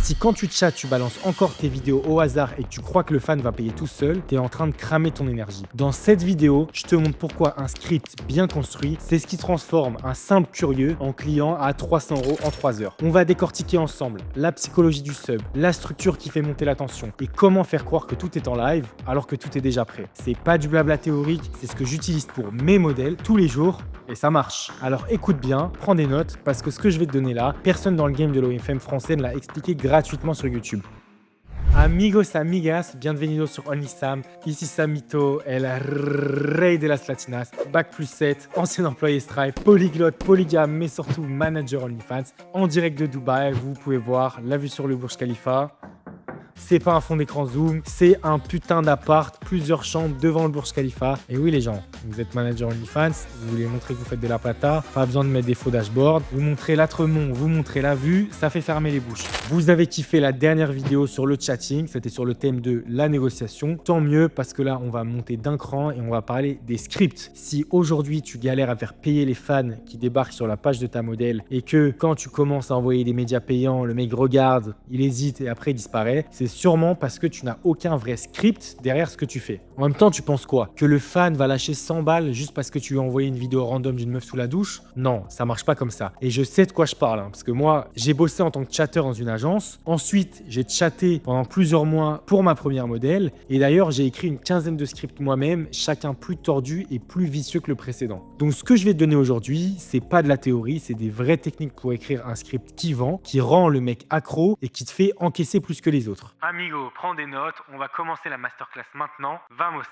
Si quand tu chattes, tu balances encore tes vidéos au hasard et que tu crois que le fan va payer tout seul, tu es en train de cramer ton énergie. Dans cette vidéo, je te montre pourquoi un script bien construit, c'est ce qui transforme un simple curieux en client à 300 € en 3 heures. On va décortiquer ensemble la psychologie du sub, la structure qui fait monter la tension et comment faire croire que tout est en live alors que tout est déjà prêt. C'est pas du blabla théorique, c'est ce que j'utilise pour mes modèles tous les jours et ça marche. Alors écoute bien, prends des notes parce que ce que je vais te donner là, personne dans le game de l'OFM français ne l'a expliqué gratuitement sur YouTube. Amigos, amigas, bienvenidos sur OnlySam. Ici Samito, el rey de las latinas, bac plus 7, ancien employé Stripe, polyglotte, polygame, mais surtout manager OnlyFans. En direct de Dubaï, vous pouvez voir la vue sur le Burj Khalifa. C'est pas un fond d'écran zoom, c'est un putain d'appart, plusieurs chambres devant le Burj Khalifa. Et oui les gens, vous êtes manager OnlyFans, vous voulez montrer que vous faites de la plata, pas besoin de mettre des faux dashboards, vous montrez l'Atremont, vous montrez la vue, ça fait fermer les bouches. Vous avez kiffé la dernière vidéo sur le chatting, c'était sur le thème de la négociation, tant mieux parce que là on va monter d'un cran et on va parler des scripts. Si aujourd'hui tu galères à faire payer les fans qui débarquent sur la page de ta modèle et que quand tu commences à envoyer des médias payants, le mec regarde, il hésite et après il disparaît, c'est sûrement parce que tu n'as aucun vrai script derrière ce que tu fais. En même temps, tu penses quoi? Que le fan va lâcher 100 balles juste parce que tu lui as envoyé une vidéo random d'une meuf sous la douche? Non, ça marche pas comme ça. Et je sais de quoi je parle, parce que moi, j'ai bossé en tant que chatteur dans une agence. Ensuite, j'ai chatté pendant plusieurs mois pour ma première modèle. Et d'ailleurs, j'ai écrit une quinzaine de scripts moi-même, chacun plus tordu et plus vicieux que le précédent. Donc, ce que je vais te donner aujourd'hui, c'est pas de la théorie, c'est des vraies techniques pour écrire un script qui vend, qui rend le mec accro et qui te fait encaisser plus que les autres. Amigo, prends des notes, on va commencer la masterclass maintenant. Vamos!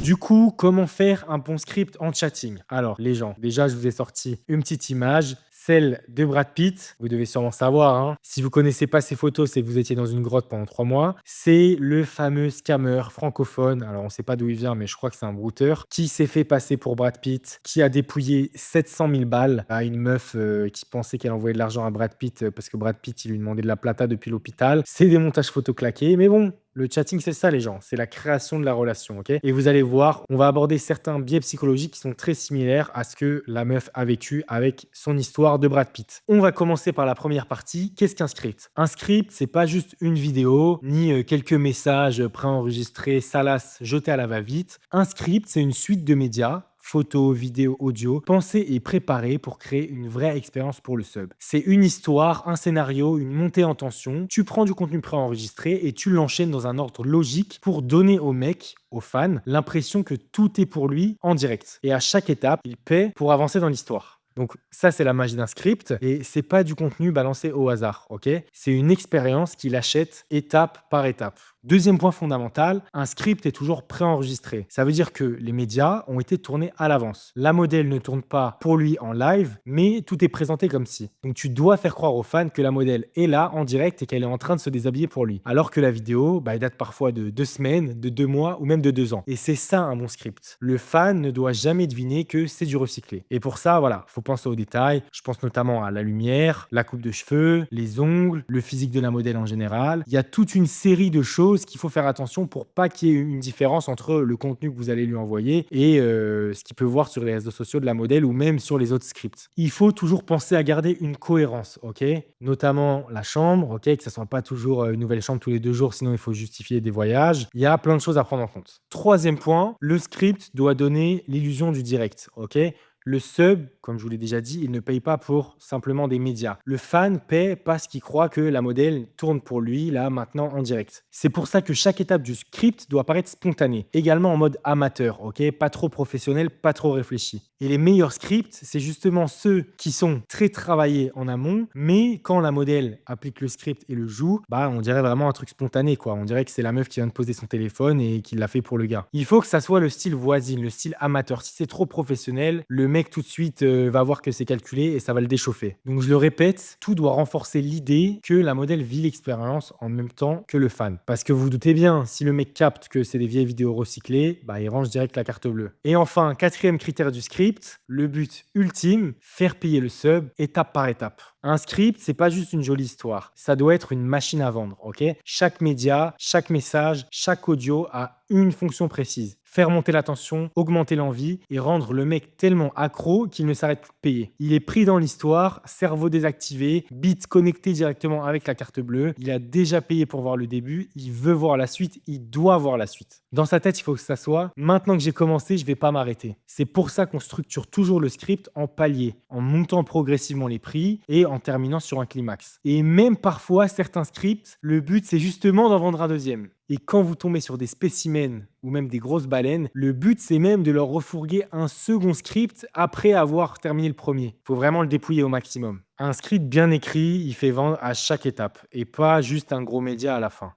Du coup, comment faire un bon script en chatting? Alors, les gens, déjà, je vous ai sorti une petite image, celle de Brad Pitt. Vous devez sûrement savoir, hein. Si vous connaissez pas ces photos, c'est que vous étiez dans une grotte pendant 3 mois. C'est le fameux scammer francophone. Alors, on ne sait pas d'où il vient, mais je crois que c'est un brouteur qui s'est fait passer pour Brad Pitt, qui a dépouillé 700 000 balles à une meuf qui pensait qu'elle envoyait de l'argent à Brad Pitt parce que Brad Pitt, il lui demandait de la plata depuis l'hôpital. C'est des montages photos claqués, mais bon. Le chatting, c'est ça, les gens. C'est la création de la relation, ok? Et vous allez voir, on va aborder certains biais psychologiques qui sont très similaires à ce que la meuf a vécu avec son histoire de Brad Pitt. On va commencer par la première partie. Qu'est-ce qu'un script? Un script, c'est pas juste une vidéo, ni quelques messages préenregistrés, salaces, jetés à la va-vite. Un script, c'est une suite de médias, photos, vidéos, audio, pensées et préparées pour créer une vraie expérience pour le sub. C'est une histoire, un scénario, une montée en tension. Tu prends du contenu préenregistré et tu l'enchaînes dans un ordre logique pour donner au mec, aux fans, l'impression que tout est pour lui en direct. Et à chaque étape, il paie pour avancer dans l'histoire. Donc ça, c'est la magie d'un script et c'est pas du contenu balancé au hasard, ok? C'est une expérience qu'il achète étape par étape. Deuxième point fondamental, un script est toujours préenregistré. Ça veut dire que les médias ont été tournés à l'avance. La modèle ne tourne pas pour lui en live, mais tout est présenté comme si. Donc tu dois faire croire aux fans que la modèle est là en direct et qu'elle est en train de se déshabiller pour lui. Alors que la vidéo, elle date parfois de 2 semaines, de 2 mois ou même de 2 ans. Et c'est ça un bon script. Le fan ne doit jamais deviner que c'est du recyclé. Et pour ça, voilà, faut penser aux détails. Je pense notamment à la lumière, la coupe de cheveux, les ongles, le physique de la modèle en général. Il y a toute une série de choses qu'il faut faire attention pour pas qu'il y ait une différence entre le contenu que vous allez lui envoyer et ce qu'il peut voir sur les réseaux sociaux de la modèle ou même sur les autres scripts. Il faut toujours penser à garder une cohérence, ok? Notamment la chambre, ok? Que ça soit pas toujours une nouvelle chambre tous les 2 jours, sinon il faut justifier des voyages. Il y a plein de choses à prendre en compte. Troisième point, le script doit donner l'illusion du direct, ok? Le sub, comme je vous l'ai déjà dit, il ne paye pas pour simplement des médias. Le fan paie parce qu'il croit que la modèle tourne pour lui, là, maintenant, en direct. C'est pour ça que chaque étape du script doit paraître spontanée. Également en mode amateur, ok? Pas trop professionnel, pas trop réfléchi. Et les meilleurs scripts, c'est justement ceux qui sont très travaillés en amont, mais quand la modèle applique le script et le joue, on dirait vraiment un truc spontané, quoi. On dirait que c'est la meuf qui vient de poser son téléphone et qui l'a fait pour le gars. Il faut que ça soit le style voisine, le style amateur. Si c'est trop professionnel, le mec tout de suite va voir que c'est calculé et ça va le déchauffer. Donc je le répète, tout doit renforcer l'idée que la modèle vit l'expérience en même temps que le fan. Parce que vous vous doutez bien, si le mec capte que c'est des vieilles vidéos recyclées, il range direct la carte bleue. Et enfin, quatrième critère du script, le but ultime, faire payer le sub étape par étape. Un script, c'est pas juste une jolie histoire. Ça doit être une machine à vendre, ok? Chaque média, chaque message, chaque audio a une fonction précise. faire monter l'attention, augmenter l'envie et rendre le mec tellement accro qu'il ne s'arrête plus de payer. Il est pris dans l'histoire, cerveau désactivé, bit connecté directement avec la carte bleue. Il a déjà payé pour voir le début, il veut voir la suite, il doit voir la suite. Dans sa tête, il faut que ça soit « maintenant que j'ai commencé, je ne vais pas m'arrêter ». C'est pour ça qu'on structure toujours le script en paliers, en montant progressivement les prix et en terminant sur un climax. Et même parfois, certains scripts, le but c'est justement d'en vendre un deuxième. Et quand vous tombez sur des spécimens ou même des grosses baleines, le but c'est même de leur refourguer un second script après avoir terminé le premier. Il faut vraiment le dépouiller au maximum. Un script bien écrit, il fait vendre à chaque étape et pas juste un gros média à la fin.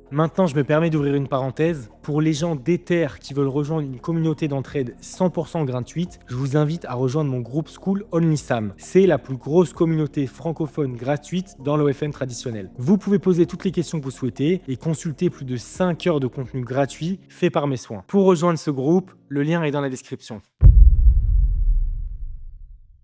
Maintenant, je me permets d'ouvrir une parenthèse. Pour les gens déter qui veulent rejoindre une communauté d'entraide 100% gratuite, je vous invite à rejoindre mon groupe School OnlySam. C'est la plus grosse communauté francophone gratuite dans l'OFM traditionnel. Vous pouvez poser toutes les questions que vous souhaitez et consulter plus de 5 heures de contenu gratuit fait par mes soins. Pour rejoindre ce groupe, le lien est dans la description.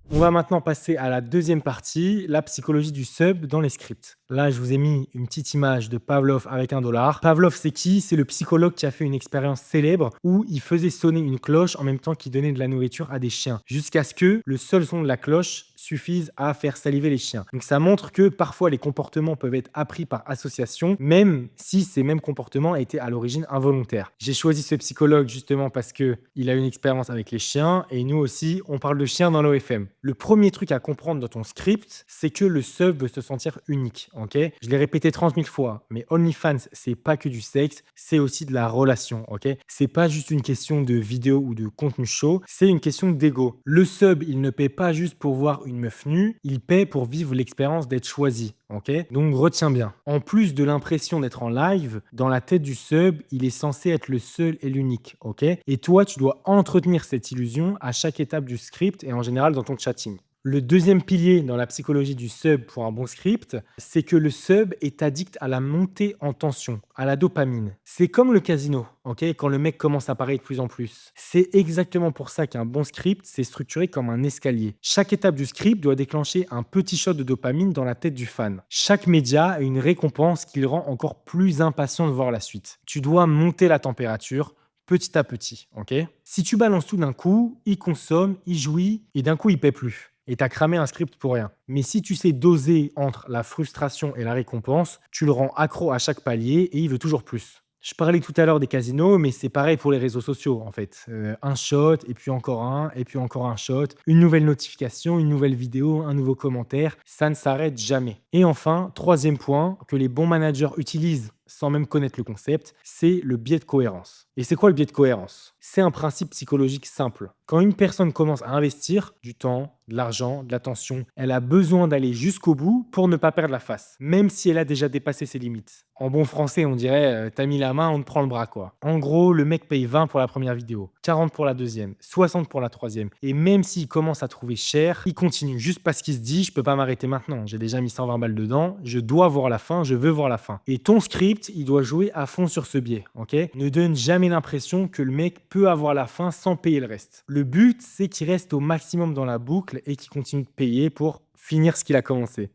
On va maintenant passer à la deuxième partie, la psychologie du sub dans les scripts. Là, je vous ai mis une petite image de Pavlov avec $1. Pavlov, c'est qui? C'est le psychologue qui a fait une expérience célèbre où il faisait sonner une cloche en même temps qu'il donnait de la nourriture à des chiens, jusqu'à ce que le seul son de la cloche suffise à faire saliver les chiens. Donc ça montre que parfois les comportements peuvent être appris par association, même si ces mêmes comportements étaient à l'origine involontaires. J'ai choisi ce psychologue justement parce qu'il a une expérience avec les chiens et nous aussi, on parle de chiens dans l'OFM. Le premier truc à comprendre dans ton script, c'est que le sub veut se sentir unique. Okay, je l'ai répété 30 000 fois, mais OnlyFans, c'est pas que du sexe, c'est aussi de la relation. Okay, c'est pas juste une question de vidéo ou de contenu chaud, c'est une question d'ego. Le sub, il ne paie pas juste pour voir une meuf nue, il paie pour vivre l'expérience d'être choisi. Okay, donc retiens bien. En plus de l'impression d'être en live, dans la tête du sub, il est censé être le seul et l'unique. Okay, et toi, tu dois entretenir cette illusion à chaque étape du script et en général dans ton chatting. Le deuxième pilier dans la psychologie du sub pour un bon script, c'est que le sub est addict à la montée en tension, à la dopamine. C'est comme le casino, okay, quand le mec commence à parler de plus en plus. C'est exactement pour ça qu'un bon script, c'est structuré comme un escalier. Chaque étape du script doit déclencher un petit shot de dopamine dans la tête du fan. Chaque média a une récompense qui le rend encore plus impatient de voir la suite. Tu dois monter la température petit à petit. Okay, si tu balances tout d'un coup, il consomme, il jouit et d'un coup, il paie plus. Et tu as cramé un script pour rien. Mais si tu sais doser entre la frustration et la récompense, tu le rends accro à chaque palier et il veut toujours plus. Je parlais tout à l'heure des casinos, mais c'est pareil pour les réseaux sociaux en fait. Un shot, et puis encore un shot, une nouvelle notification, une nouvelle vidéo, un nouveau commentaire, ça ne s'arrête jamais. Et enfin, troisième point que les bons managers utilisent sans même connaître le concept, c'est le biais de cohérence. Et c'est quoi le biais de cohérence? C'est un principe psychologique simple. Quand une personne commence à investir du temps, de l'argent, de l'attention, elle a besoin d'aller jusqu'au bout pour ne pas perdre la face, même si elle a déjà dépassé ses limites. En bon français, on dirait t'as mis la main, on te prend le bras quoi. En gros, le mec paye 20 pour la première vidéo, 40 pour la deuxième, 60 pour la troisième. Et même s'il commence à trouver cher, il continue juste parce qu'il se dit je peux pas m'arrêter maintenant, j'ai déjà mis 120 balles dedans, je dois voir la fin, je veux voir la fin. Et ton script, il doit jouer à fond sur ce biais. Okay, ne donne jamais l'impression que le mec peut avoir la fin sans payer le reste. Le but, c'est qu'il reste au maximum dans la boucle et qu'il continue de payer pour finir ce qu'il a commencé.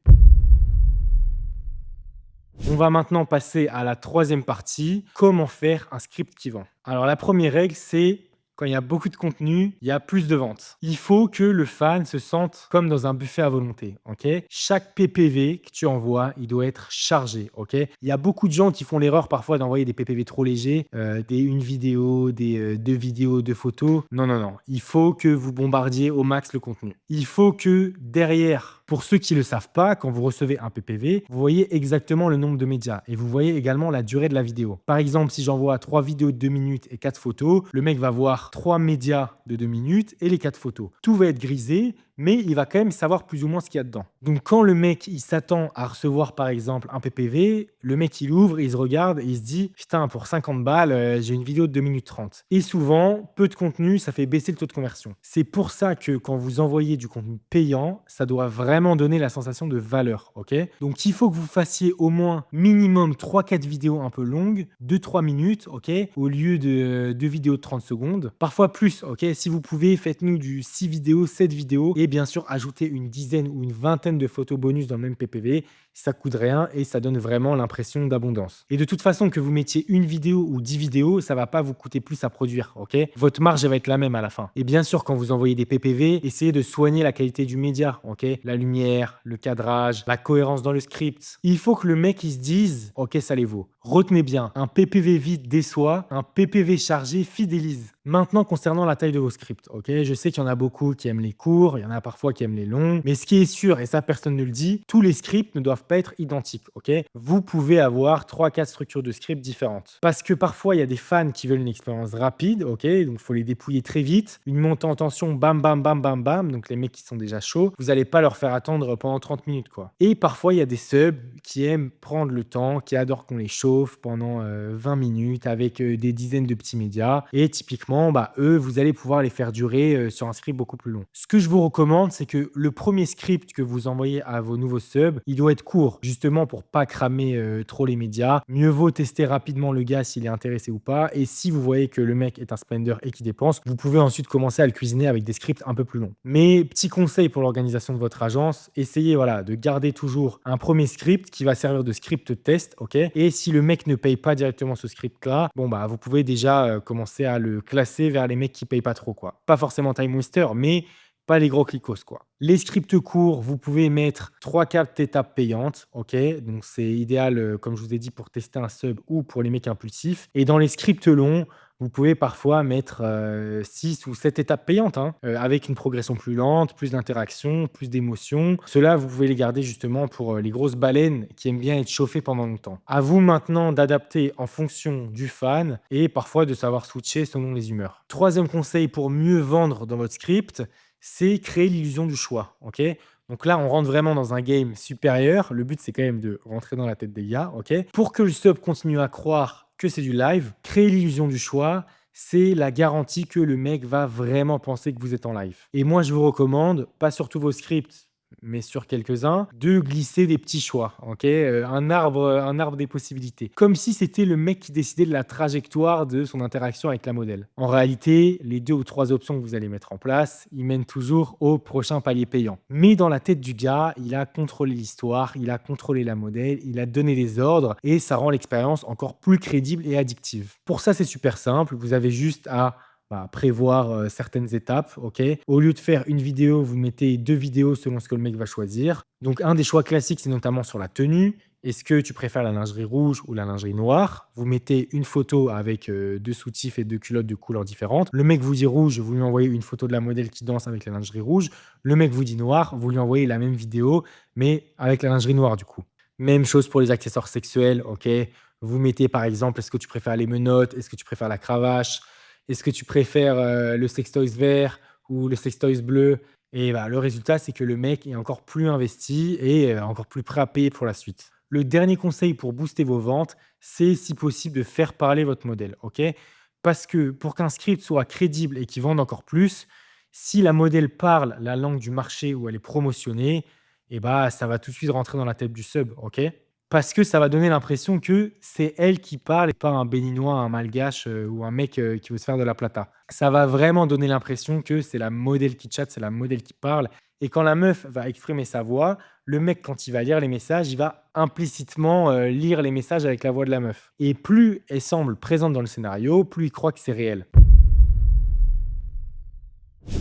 On va maintenant passer à la troisième partie, comment faire un script qui vend. Alors la première règle, c'est quand il y a beaucoup de contenu, il y a plus de ventes. Il faut que le fan se sente comme dans un buffet à volonté. Okay, chaque PPV que tu envoies, il doit être chargé. Okay, il y a beaucoup de gens qui font l'erreur parfois d'envoyer des PPV trop légers, une vidéo, deux vidéos, deux photos. Non, non, non. Il faut que vous bombardiez au max le contenu. Il faut que derrière, pour ceux qui ne le savent pas, quand vous recevez un PPV, vous voyez exactement le nombre de médias et vous voyez également la durée de la vidéo. Par exemple, si j'envoie 3 vidéos de 2 minutes et 4 photos, le mec va voir 3 médias de 2 minutes et les 4 photos. Tout va être grisé, mais il va quand même savoir plus ou moins ce qu'il y a dedans. Donc quand le mec il s'attend à recevoir par exemple un PPV, le mec il ouvre, il se regarde et il se dit putain pour 50 balles j'ai une vidéo de 2 minutes 30. Et souvent peu de contenu ça fait baisser le taux de conversion. C'est pour ça que quand vous envoyez du contenu payant, ça doit vraiment donner la sensation de valeur. Okay, donc il faut que vous fassiez au moins minimum 3-4 vidéos un peu longues, 2-3 minutes, okay, au lieu de 2 vidéos de 30 secondes. Parfois plus, okay, si vous pouvez faites-nous du 6 vidéos, 7 vidéos et bien sûr, ajouter une dizaine ou une vingtaine de photos bonus dans le même PPV, ça coûte rien et ça donne vraiment l'impression d'abondance. Et de toute façon, que vous mettiez une vidéo ou 10 vidéos, ça va pas vous coûter plus à produire, OK? Votre marge, elle va être la même à la fin. Et bien sûr, quand vous envoyez des PPV, essayez de soigner la qualité du média, OK? La lumière, le cadrage, la cohérence dans le script. Il faut que le mec, il se dise: «OK, ça les vaut». Retenez bien, un PPV vide déçoit, un PPV chargé fidélise. Maintenant, concernant la taille de vos scripts, OK? Je sais qu'il y en a beaucoup qui aiment les courts, il y en a parfois qui aiment les longs, mais ce qui est sûr, et ça personne ne le dit, tous les scripts ne doivent pas être identiques, OK? Vous pouvez avoir 3-4 structures de scripts différentes. Parce que parfois, il y a des fans qui veulent une expérience rapide, OK? Donc il faut les dépouiller très vite. Une montée en tension, bam, bam, bam, bam, bam. Donc les mecs qui sont déjà chauds, vous n'allez pas leur faire attendre pendant 30 minutes, quoi. Et parfois, il y a des subs qui aiment prendre le temps, qui adorent qu'on les chauffe pendant 20 minutes avec des dizaines de petits médias. Et typiquement, bah, eux, vous allez pouvoir les faire durer sur un script beaucoup plus long. Ce que je vous recommande, c'est que le premier script que vous envoyez à vos nouveaux subs, il doit être court, justement pour pas cramer trop les médias. Mieux vaut tester rapidement le gars s'il est intéressé ou pas. Et si vous voyez que le mec est un spender et qu'il dépense, vous pouvez ensuite commencer à le cuisiner avec des scripts un peu plus longs. Mais petit conseil pour l'organisation de votre agence, essayez voilà, de garder toujours un premier script qui va servir de script test, ok? Et si le mec ne paye pas directement ce script-là, bon bah vous pouvez déjà commencer à le classer vers les mecs qui payent pas trop, quoi. Pas forcément time waster, mais pas les gros clicos, quoi. Les scripts courts, vous pouvez mettre 3-4 étapes payantes, ok? Donc c'est idéal, comme je vous ai dit, pour tester un sub ou pour les mecs impulsifs. Et dans les scripts longs, vous pouvez parfois mettre 6 ou 7 étapes payantes, hein, avec une progression plus lente, plus d'interaction, plus d'émotion. Ceux-là, vous pouvez les garder justement pour les grosses baleines qui aiment bien être chauffées pendant longtemps. À vous maintenant d'adapter en fonction du fan et parfois de savoir switcher selon les humeurs. Troisième conseil pour mieux vendre dans votre script, c'est créer l'illusion du choix, OK? Donc là, on rentre vraiment dans un game supérieur. Le but, c'est quand même de rentrer dans la tête des gars, OK? Pour que le sub continue à croire que c'est du live, créer l'illusion du choix, c'est la garantie que le mec va vraiment penser que vous êtes en live. Et moi, je vous recommande, pas sur tous vos scripts, mais sur quelques-uns, de glisser des petits choix, OK? Un arbre des possibilités. Comme si c'était le mec qui décidait de la trajectoire de son interaction avec la modèle. En réalité, les 2 ou 3 options que vous allez mettre en place, ils mènent toujours au prochain palier payant. Mais dans la tête du gars, il a contrôlé l'histoire, il a contrôlé la modèle, il a donné des ordres et ça rend l'expérience encore plus crédible et addictive. Pour ça, c'est super simple, vous avez juste à prévoir certaines étapes, OK? Au lieu de faire une vidéo, vous mettez 2 vidéos selon ce que le mec va choisir. Donc un des choix classiques, c'est notamment sur la tenue. Est-ce que tu préfères la lingerie rouge ou la lingerie noire? Vous mettez une photo avec 2 soutifs et 2 culottes de couleurs différentes. Le mec vous dit rouge, vous lui envoyez une photo de la modèle qui danse avec la lingerie rouge. Le mec vous dit noir, vous lui envoyez la même vidéo, mais avec la lingerie noire du coup. Même chose pour les accessoires sexuels, OK? Vous mettez par exemple, est-ce que tu préfères les menottes? Est-ce que tu préfères la cravache? Est-ce que tu préfères, le sextoys vert ou le sextoys bleu? Et bah, le résultat, c'est que le mec est encore plus investi et encore plus prêt à payer pour la suite. Le dernier conseil pour booster vos ventes, c'est si possible de faire parler votre modèle, OK? Parce que pour qu'un script soit crédible et qu'il vende encore plus, si la modèle parle la langue du marché où elle est promotionnée, et bah, ça va tout de suite rentrer dans la tête du sub, OK? Parce que ça va donner l'impression que c'est elle qui parle et pas un béninois, un malgache, ou un mec, qui veut se faire de la plata. Ça va vraiment donner l'impression que c'est la modèle qui chatte, c'est la modèle qui parle et quand la meuf va exprimer sa voix, le mec quand il va lire les messages, il va implicitement, lire les messages avec la voix de la meuf et plus elle semble présente dans le scénario, plus il croit que c'est réel.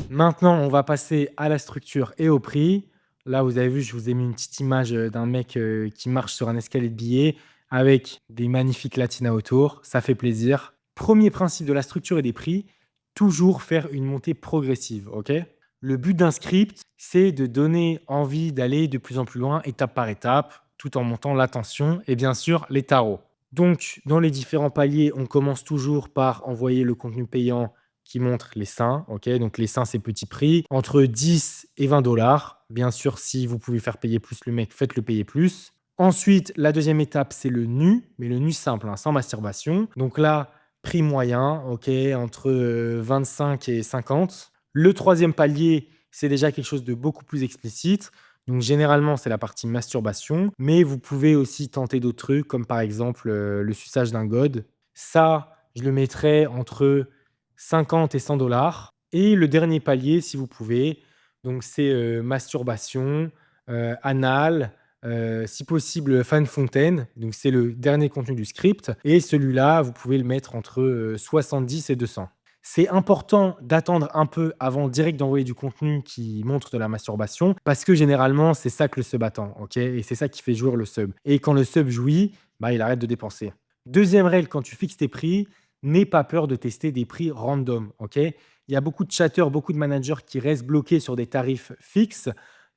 Maintenant, on va passer à la structure et au prix. Là, vous avez vu, je vous ai mis une petite image, d'un mec, qui marche sur un escalier de billets avec des magnifiques latinas autour. Ça fait plaisir. Premier principe de la structure et des prix, toujours faire une montée progressive, OK? Le but d'un script, c'est de donner envie d'aller de plus en plus loin, étape par étape, tout en montant la tension et bien sûr les tarots. Donc, dans les différents paliers, on commence toujours par envoyer le contenu payant qui montre les seins, OK? Donc les seins, c'est petit prix, entre 10 et 20 $. Bien sûr, si vous pouvez faire payer plus le mec, faites-le payer plus. Ensuite, la deuxième étape, c'est le nu, mais le nu simple, hein, sans masturbation. Donc là, prix moyen, OK, entre 25 et 50. Le troisième palier, c'est déjà quelque chose de beaucoup plus explicite. Donc généralement, c'est la partie masturbation, mais vous pouvez aussi tenter d'autres trucs, comme par exemple, le suçage d'un god. Ça, je le mettrais entre 50 et 100 $ et le dernier palier, si vous pouvez, Donc c'est, masturbation, anal, si possible, fan fontaine, donc c'est le dernier contenu du script et celui-là, vous pouvez le mettre entre, 70 et 200. C'est important d'attendre un peu avant direct d'envoyer du contenu qui montre de la masturbation parce que généralement, c'est ça que le sub attend, OK? Et c'est ça qui fait jouir le sub et quand le sub jouit, bah, il arrête de dépenser. Deuxième règle quand tu fixes tes prix, n'aie pas peur de tester des prix random, OK? Il y a beaucoup de chatteurs, beaucoup de managers qui restent bloqués sur des tarifs fixes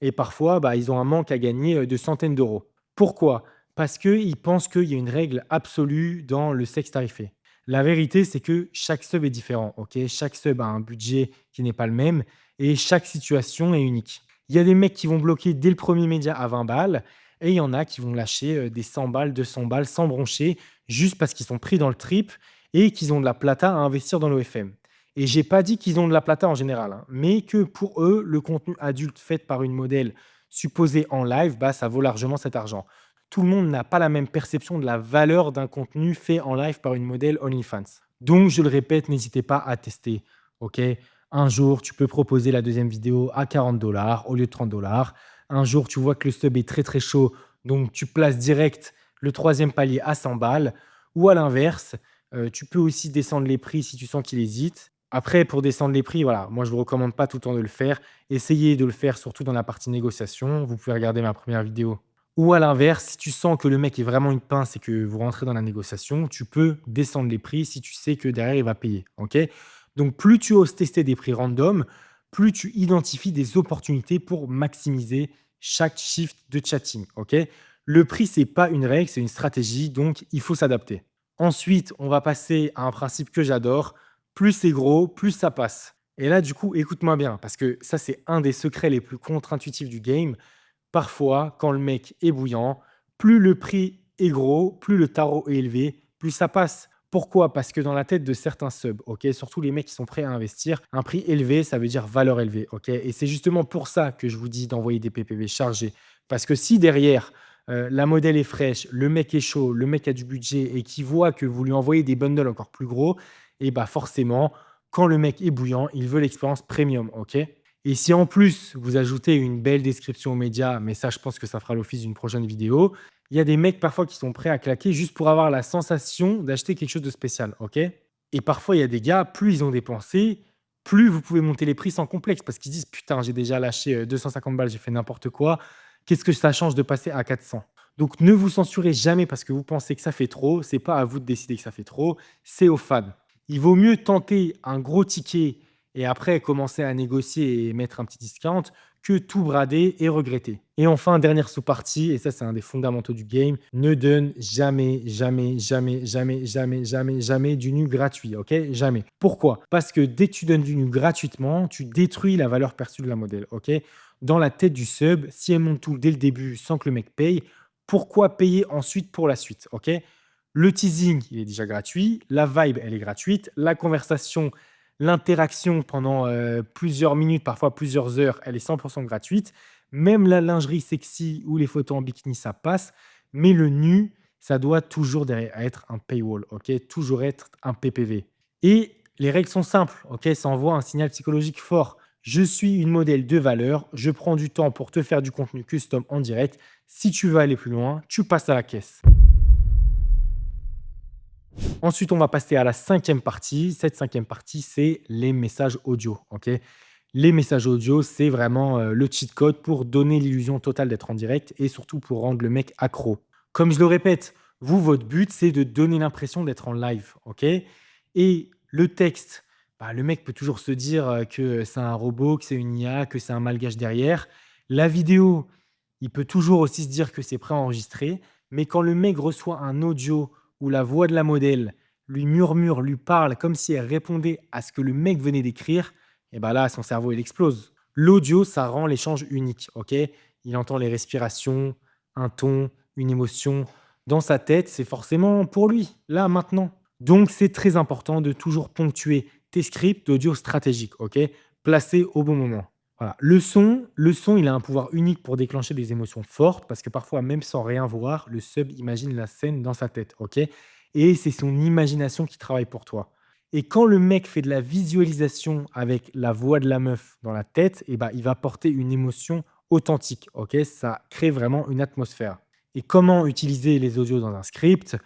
et parfois, bah, ils ont un manque à gagner, de centaines d'euros. Pourquoi? Parce qu'ils pensent qu'il y a une règle absolue dans le sexe tarifé. La vérité, c'est que chaque sub est différent, OK? Chaque sub a un budget qui n'est pas le même et chaque situation est unique. Il y a des mecs qui vont bloquer dès le premier média à 20 balles et il y en a qui vont lâcher, des 100 balles, 200 balles sans broncher, juste parce qu'ils sont pris dans le trip et qu'ils ont de la plata à investir dans l'OFM. Et j'ai pas dit qu'ils ont de la plata en général, hein, mais que pour eux, le contenu adulte fait par une modèle supposée en live, bah, ça vaut largement cet argent. Tout le monde n'a pas la même perception de la valeur d'un contenu fait en live par une modèle OnlyFans. Donc, je le répète, n'hésitez pas à tester. OK? Un jour, tu peux proposer la deuxième vidéo à 40 $ au lieu de 30 $. Un jour, tu vois que le sub est très très chaud, donc tu places direct le troisième palier à 100 balles. Ou à l'inverse, tu peux aussi descendre les prix si tu sens qu'il hésite. Après, pour descendre les prix, voilà, moi je ne vous recommande pas tout le temps de le faire. Essayez de le faire surtout dans la partie négociation. Vous pouvez regarder ma première vidéo. Ou à l'inverse, si tu sens que le mec est vraiment une pince et que vous rentrez dans la négociation, tu peux descendre les prix si tu sais que derrière il va payer. OK? Donc plus tu oses tester des prix random, plus tu identifies des opportunités pour maximiser chaque shift de chatting. OK? Le prix, c'est pas une règle, c'est une stratégie, donc il faut s'adapter. Ensuite, on va passer à un principe que j'adore, plus c'est gros, plus ça passe. Et là, du coup, écoute-moi bien, parce que ça, c'est un des secrets les plus contre-intuitifs du game. Parfois, quand le mec est bouillant, plus le prix est gros, plus le tarot est élevé, plus ça passe. Pourquoi? Parce que dans la tête de certains subs, OK, surtout les mecs qui sont prêts à investir, un prix élevé, ça veut dire valeur élevée, OK? Et c'est justement pour ça que je vous dis d'envoyer des PPV chargés. Parce que si derrière, la modèle est fraîche, le mec est chaud, le mec a du budget et qu'il voit que vous lui envoyez des bundles encore plus gros, et bah forcément, quand le mec est bouillant, il veut l'expérience premium, OK? Et si en plus vous ajoutez une belle description aux médias, mais ça je pense que ça fera l'office d'une prochaine vidéo, il y a des mecs parfois qui sont prêts à claquer juste pour avoir la sensation d'acheter quelque chose de spécial, OK? Et parfois il y a des gars, plus ils ont dépensé, plus vous pouvez monter les prix sans complexe parce qu'ils disent: «Putain, j'ai déjà lâché, 250 balles, j'ai fait n'importe quoi. Qu'est-ce que ça change de passer à 400?» Donc ne vous censurez jamais parce que vous pensez que ça fait trop, c'est pas à vous de décider que ça fait trop, c'est aux fans. Il vaut mieux tenter un gros ticket et après commencer à négocier et mettre un petit discount que tout brader et regretter. Et enfin, dernière sous-partie, et ça c'est un des fondamentaux du game, ne donne jamais, jamais, jamais, jamais, jamais, jamais, jamais du nu gratuit, ok? Jamais. Pourquoi? Parce que dès que tu donnes du nu gratuitement, tu détruis la valeur perçue de la modèle, ok? Dans la tête du sub, si elle monte tout dès le début sans que le mec paye, pourquoi payer ensuite pour la suite, ok? Le teasing, il est déjà gratuit, la vibe, elle est gratuite, la conversation, l'interaction pendant, plusieurs minutes, parfois plusieurs heures, elle est 100 gratuite. Même la lingerie sexy ou les photos en bikini, ça passe, mais le nu, ça doit toujours derrière être un paywall, OK? Toujours être un PPV et les règles sont simples, OK? Ça envoie un signal psychologique fort. Je suis une modèle de valeur, je prends du temps pour te faire du contenu custom en direct. Si tu veux aller plus loin, tu passes à la caisse. Ensuite, on va passer à la cinquième partie. Cette cinquième partie, c'est les messages audio. OK? Les messages audio, c'est vraiment le cheat code pour donner l'illusion totale d'être en direct et surtout pour rendre le mec accro. Comme je le répète, vous, votre but, c'est de donner l'impression d'être en live. OK? Et le texte, bah, le mec peut toujours se dire que c'est un robot, que c'est une IA, que c'est un malgage derrière. La vidéo, il peut toujours aussi se dire que c'est préenregistré. Mais quand le mec reçoit un audio où la voix de la modèle lui murmure, lui parle comme si elle répondait à ce que le mec venait d'écrire, et ben là, son cerveau, il explose. L'audio, ça rend l'échange unique, OK? Il entend les respirations, un ton, une émotion. Dans sa tête, c'est forcément pour lui, là, maintenant. Donc, c'est très important de toujours ponctuer tes scripts d'audio stratégiques, OK? Placés au bon moment. Voilà. Le son, il a un pouvoir unique pour déclencher des émotions fortes parce que parfois, même sans rien voir, le sub imagine la scène dans sa tête, OK? Et c'est son imagination qui travaille pour toi. Et quand le mec fait de la visualisation avec la voix de la meuf dans la tête, et ben, il va porter une émotion authentique, OK? Ça crée vraiment une atmosphère. Et comment utiliser les audios dans un script?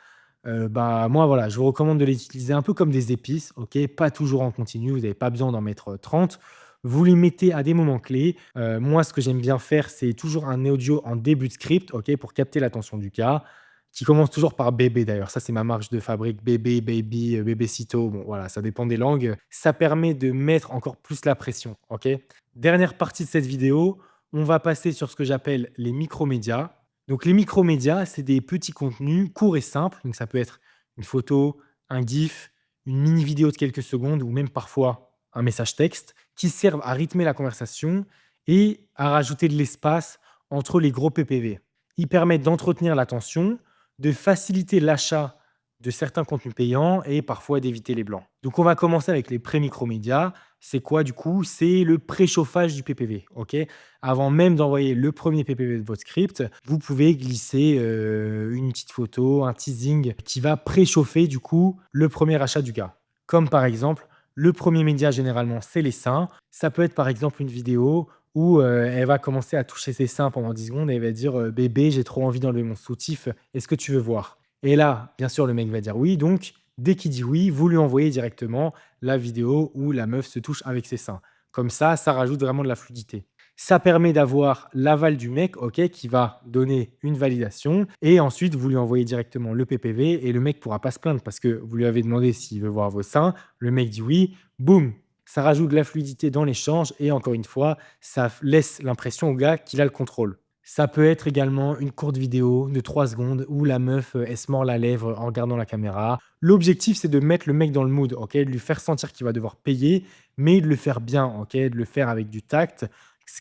Bah, moi, voilà, je vous recommande de les utiliser un peu comme des épices, OK? Pas toujours en continu, vous n'avez pas besoin d'en mettre, 30. Vous les mettez à des moments clés. Moi, ce que j'aime bien faire, c'est toujours un audio en début de script, OK? Pour capter l'attention du gars, qui commence toujours par bébé d'ailleurs. Ça, c'est ma marque de fabrique, bébé, baby, bébécito, bon voilà, ça dépend des langues. Ça permet de mettre encore plus la pression, OK? Dernière partie de cette vidéo, on va passer sur ce que j'appelle les micromédias. Donc les micromédias, c'est des petits contenus courts et simples. Donc ça peut être une photo, un GIF, une mini vidéo de quelques secondes ou même parfois un message texte qui servent à rythmer la conversation et à rajouter de l'espace entre les gros PPV. Ils permettent d'entretenir l'attention, de faciliter l'achat de certains contenus payants et parfois d'éviter les blancs. Donc on va commencer avec les pré-micromédias. C'est quoi du coup? C'est le préchauffage du PPV, OK? Avant même d'envoyer le premier PPV de votre script, vous pouvez glisser, une petite photo, un teasing qui va préchauffer du coup le premier achat du gars. Comme par exemple, le premier média généralement c'est les seins. Ça peut être par exemple une vidéo où, elle va commencer à toucher ses seins pendant 10 secondes et elle va dire, «Bébé, j'ai trop envie d'enlever mon soutif, est-ce que tu veux voir?» Et là, bien sûr, le mec va dire oui, donc dès qu'il dit oui, vous lui envoyez directement la vidéo où la meuf se touche avec ses seins. Comme ça rajoute vraiment de la fluidité. Ça permet d'avoir l'aval du mec, OK, qui va donner une validation et ensuite vous lui envoyez directement le PPV et le mec pourra pas se plaindre parce que vous lui avez demandé s'il veut voir vos seins, le mec dit oui, boum, ça rajoute de la fluidité dans l'échange et encore une fois, ça laisse l'impression au gars qu'il a le contrôle. Ça peut être également une courte vidéo de 3 secondes où la meuf, elle se mord la lèvre en regardant la caméra. L'objectif, c'est de mettre le mec dans le mood, OK? De lui faire sentir qu'il va devoir payer, mais de le faire bien, OK? De le faire avec du tact,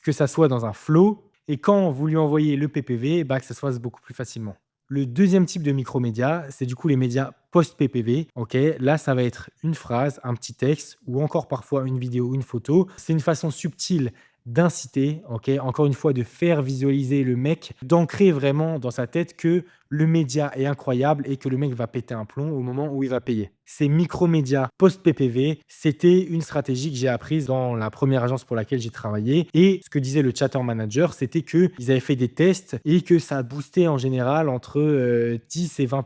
que ça soit dans un flow et quand vous lui envoyez le PPV, bah, que ça se fasse beaucoup plus facilement. Le deuxième type de micromédias, c'est du coup les médias post-PPV, OK? Là, ça va être une phrase, un petit texte ou encore parfois une vidéo ou une photo. C'est une façon subtile d'inciter, OK? Encore une fois, de faire visualiser le mec, d'ancrer vraiment dans sa tête que le média est incroyable et que le mec va péter un plomb au moment où il va payer. Ces micro-médias post-PPV, c'était une stratégie que j'ai apprise dans la première agence pour laquelle j'ai travaillé et ce que disait le chatter manager, c'était qu'ils avaient fait des tests et que ça boostait en général entre, 10 et 20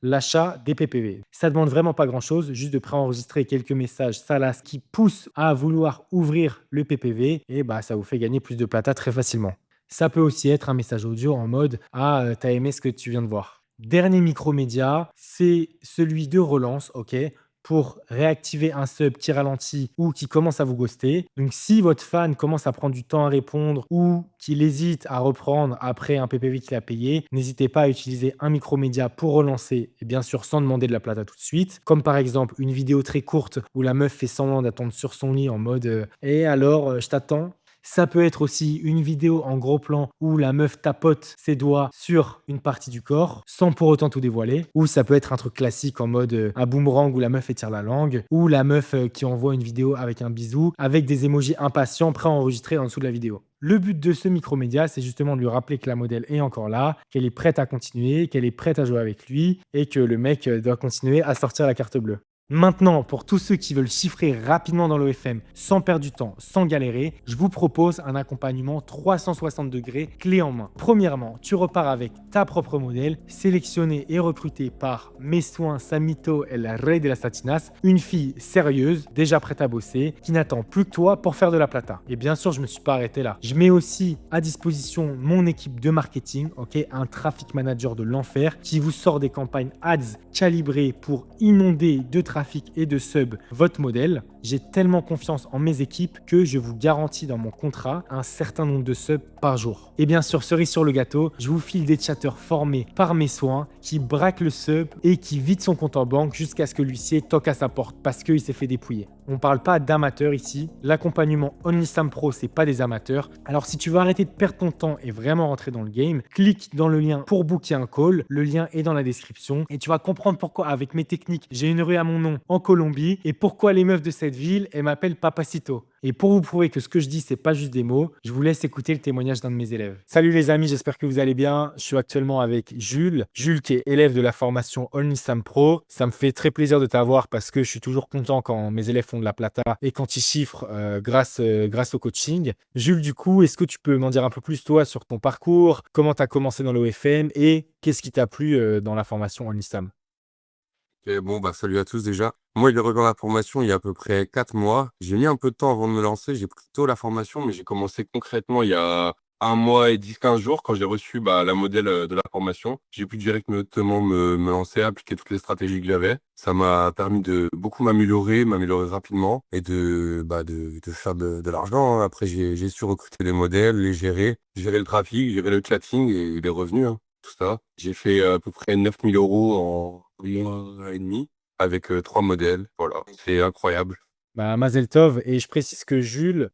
l'achat des PPV. Ça demande vraiment pas grand-chose, juste de préenregistrer quelques messages salaces qui poussent à vouloir ouvrir le PPV et bah, ça vous fait gagner plus de plata très facilement. Ça peut aussi être un message audio en mode: «Ah, tu aimé ce que tu viens de voir». Dernier micro-média, c'est celui de relance, OK? Pour réactiver un sub qui ralentit ou qui commence à vous ghoster. Donc si votre fan commence à prendre du temps à répondre ou qu'il hésite à reprendre après un PPV qu'il a payé, n'hésitez pas à utiliser un micromédia pour relancer et bien sûr sans demander de la plata tout de suite. Comme par exemple une vidéo très courte où la meuf fait semblant d'attendre sur son lit en mode «Et alors, je t'attends?» Ça peut être aussi une vidéo en gros plan où la meuf tapote ses doigts sur une partie du corps sans pour autant tout dévoiler. Ou ça peut être un truc classique en mode un boomerang où la meuf étire la langue. Ou la meuf qui envoie une vidéo avec un bisou avec des émojis impatients préenregistrés en dessous de la vidéo. Le but de ce micromédia, c'est justement de lui rappeler que la modèle est encore là, qu'elle est prête à continuer, qu'elle est prête à jouer avec lui et que le mec doit continuer à sortir la carte bleue. Maintenant, pour tous ceux qui veulent chiffrer rapidement dans l'OFM sans perdre du temps, sans galérer, je vous propose un accompagnement 360 degrés clé en main. Premièrement, tu repars avec ta propre modèle, sélectionnée et recrutée par Mes Soins Samito El Rey de la Satinas, une fille sérieuse, déjà prête à bosser, qui n'attend plus que toi pour faire de la plata. Et bien sûr, je ne me suis pas arrêté là. Je mets aussi à disposition mon équipe de marketing, ok, un traffic manager de l'enfer qui vous sort des campagnes ads calibrées pour inonder de trafic et de sub votre modèle. J'ai tellement confiance en mes équipes que je vous garantis dans mon contrat un certain nombre de subs par jour. Et bien sûr, cerise sur le gâteau, je vous file des chatteurs formés par Mes Soins qui braquent le sub et qui vident son compte en banque jusqu'à ce que l'huissier toque à sa porte parce qu'il s'est fait dépouiller. On ne parle pas d'amateurs ici. L'accompagnement OnlySam Pro, c'est pas des amateurs. Alors si tu veux arrêter de perdre ton temps et vraiment rentrer dans le game, clique dans le lien pour booker un call. Le lien est dans la description et tu vas comprendre pourquoi avec mes techniques, j'ai une rue à mon nom en Colombie et pourquoi les meufs de cette ville, elles m'appellent Papacito. Et pour vous prouver que ce que je dis, c'est pas juste des mots, je vous laisse écouter le témoignage d'un de mes élèves. Salut les amis, j'espère que vous allez bien. Je suis actuellement avec Jules. Jules qui est élève de la formation OnlySam Pro. Ça me fait très plaisir de t'avoir parce que je suis toujours content quand mes élèves font de la plata et quand ils chiffrent grâce au coaching. Jules, du coup, est-ce que tu peux m'en dire un peu plus toi sur ton parcours, comment tu as commencé dans l'OFM et qu'est-ce qui t'a plu dans la formation OnlySam? Et bon, bah, salut à tous déjà. Moi, il est rejoint la formation il y a à peu près 4 mois. J'ai mis un peu de temps avant de me lancer. J'ai pris tôt la formation, mais j'ai commencé concrètement il y a 1 mois et 10-15 jours quand j'ai reçu la modèle de la formation. J'ai pu directement me lancer, appliquer toutes les stratégies que j'avais. Ça m'a permis de beaucoup m'améliorer rapidement et de faire de l'argent, hein. Après, j'ai su recruter les modèles, les gérer le trafic, gérer le chatting et les revenus, hein, tout ça. J'ai fait à peu près 9 000 € en 1 mois et demi avec 3 modèles. Voilà, c'est incroyable. Bah, Mazel Tov et je précise que Jules,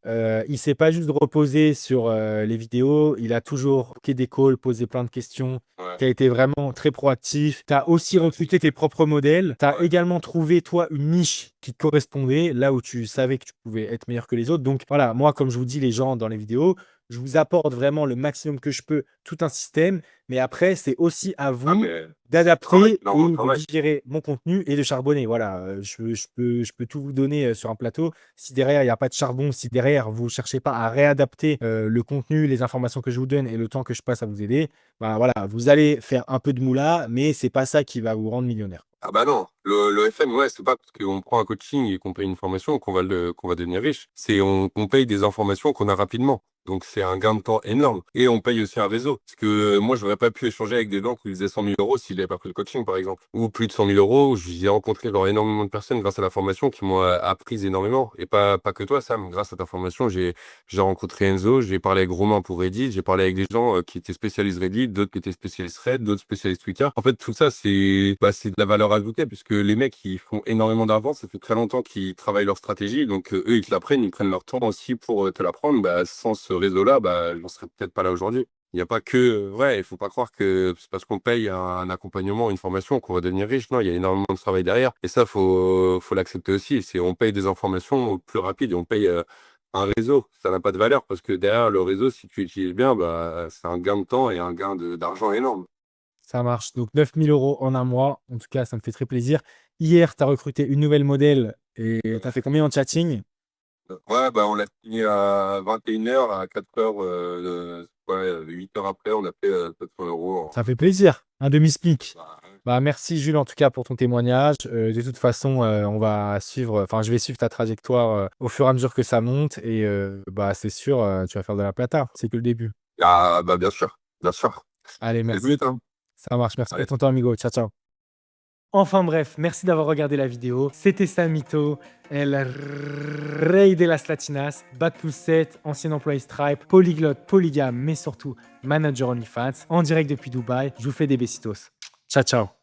il s'est pas juste reposé sur, les vidéos, il a toujours pris des calls, posé plein de questions, Ouais, tu as été vraiment très proactif. Tu as aussi recruté tes propres modèles. Tu as ouais. également trouvé, toi, une niche qui te correspondait, là où tu savais que tu pouvais être meilleur que les autres. Donc voilà, moi, comme je vous dis les gens dans les vidéos, je vous apporte vraiment le maximum que je peux, tout un système, mais après, c'est aussi à Ah vous mais travail, d'adapter énormément de et de travail. digérer mon contenu et de charbonner. Voilà, je peux tout vous donner, sur un plateau. Si derrière, il y a pas de charbon, si derrière, vous cherchez pas à réadapter, le contenu, les informations que je vous donne et le temps que je passe à vous aider, bah, voilà, vous allez faire un peu de moula, mais c'est pas ça qui va vous rendre millionnaire. Ah bah non, le FM, ouais, c'est pas parce qu'on prend un coaching et qu'on paye une formation qu'on va devenir riche. C'est on paye des informations qu'on a rapidement. Donc c'est un gain de temps énorme. Et on paye aussi un réseau. Parce que moi, je n'aurais pas pu échanger avec des gens qui faisaient 100 000 € s'ils n'avaient pas pris le coaching, par exemple. Ou plus de 100 000 €. J'ai rencontré genre énormément de personnes grâce à la formation qui m'ont appris énormément. Et pas que toi, Sam. Grâce à ta formation, j'ai rencontré Enzo, j'ai parlé avec Romain pour Reddit, j'ai parlé avec des gens qui étaient spécialistes Reddit, d'autres qui étaient spécialistes Red, d'autres spécialistes Twitter. En fait, tout ça, c'est de la valeur ajoutée puisque les mecs, ils font énormément d'argent. Ça fait très longtemps qu'ils travaillent leur stratégie. Donc, eux, ils te l'apprennent, ils prennent leur temps aussi pour te l'apprendre. Bah, sans ce réseau-là, bah, j'en serais peut-être pas là aujourd'hui. Il n'y a pas que, ouais, il faut pas croire que c'est parce qu'on paye un accompagnement, une formation qu'on va devenir riche. Non, il y a énormément de travail derrière. Et ça, faut l'accepter aussi. On paye des informations au plus rapide et on paye, un réseau, ça n'a pas de valeur parce que derrière le réseau, si tu l'utilises bien, bah, c'est un gain de temps et un gain d'argent énorme. Ça marche. Donc 9 000 € en un mois. En tout cas, ça me fait très plaisir. Hier, tu as recruté une nouvelle modèle et tu as fait combien en chatting? Ouais, bah, on l'a signé à 21 h, à 4 h, ouais, 8 heures après, on a fait 700 € Ça fait plaisir. Un demi-SMIC. bah, ouais. Bah, merci Jules en tout cas pour ton témoignage. De toute façon, on va suivre, enfin je vais suivre ta trajectoire, au fur et à mesure que ça monte et bah, c'est sûr, tu vas faire de la plata. C'est que le début. Ah, bah, bien sûr, bien sûr. Allez, C'est le merci. but, hein. Ça marche. Merci pour Allez. ton temps amigo. Ciao, ciao. Enfin bref, merci d'avoir regardé la vidéo. C'était Samito, el rey de las latinas, Bac plus 7, ancien employé Stripe, polyglotte, polygame, mais surtout manager OnlyFans, en direct depuis Dubaï. Je vous fais des besitos. Ciao, ciao.